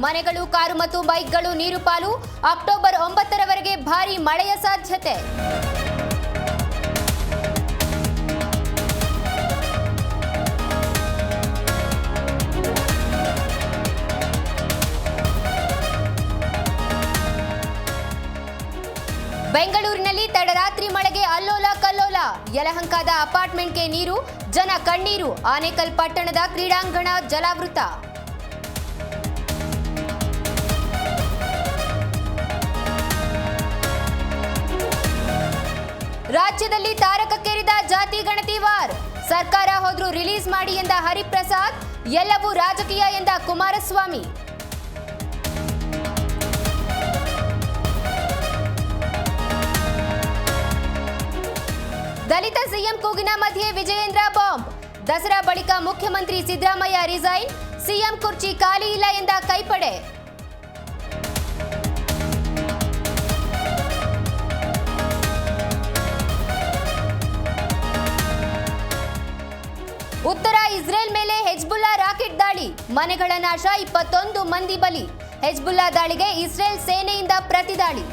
ಮನೆಗಳು, ಕಾರು ಮತ್ತು ಬೈಕ್ಗಳು ನೀರು ಪಾಲು. ಅಕ್ಟೋಬರ್ 9ರವರೆಗೆ ಭಾರೀ ಮಳೆಯ ಸಾಧ್ಯತೆ. ಬೆಂಗಳೂರಿನಲ್ಲಿ ತಡರಾತ್ರಿ ಮಳೆಗೆ ಅಲ್ಲೋಲ ಕಲ್ಲೋಲ. ಯಲಹಂಕದ ಅಪಾರ್ಟ್ಮೆಂಟ್ಗೆ ನೀರು, ಜನ ಕಣ್ಣೀರು. ಆನೇಕಲ್ ಪಟ್ಟಣದ ಕ್ರೀಡಾಂಗಣ ಜಲಾವೃತ. ರಾಜ್ಯದಲ್ಲಿ ತಾರಕಕ್ಕೇರಿದ ಜಾತಿ ಗಣತಿ ವಾರ್. ಸರ್ಕಾರ ಹೋದ್ರೂ ರಿಲೀಸ್ ಮಾಡಿ ಎಂದ ಹರಿಪ್ರಸಾದ್. ಎಲ್ಲವೂ ರಾಜಕೀಯ ಎಂದ ಕುಮಾರಸ್ವಾಮಿ. ದಲಿತ ಸಿಎಂ ಕೂಗಿನ ಮಧ್ಯೆ ವಿಜಯೇಂದ್ರ ಬಾಂಬ್. ದಸರಾ ಬಳಿಕ ಮುಖ್ಯಮಂತ್ರಿ ಸಿದ್ದರಾಮಯ್ಯ ರಿಸೈನ್. ಸಿಎಂ ಕುರ್ಚಿ ಖಾಲಿ ಇಲ್ಲ ಎಂದ ಕೈಪಡೆ. ಉತ್ತರ ಇಸ್ರೇಲ್ ಮೇಲೆ ಹೆಜ್ಬುಲ್ಲಾ ರಾಕೆಟ್ ದಾಳಿ. ಮನೆಗಳ ನಾಶ, 21 ಮಂದಿ ಬಲಿ. ಹೆಜ್ಬುಲ್ಲಾ ದಾಳಿಗೆ ಇಸ್ರೇಲ್ ಸೇನೆಯಿಂದ ಪ್ರತಿದಾಳಿ.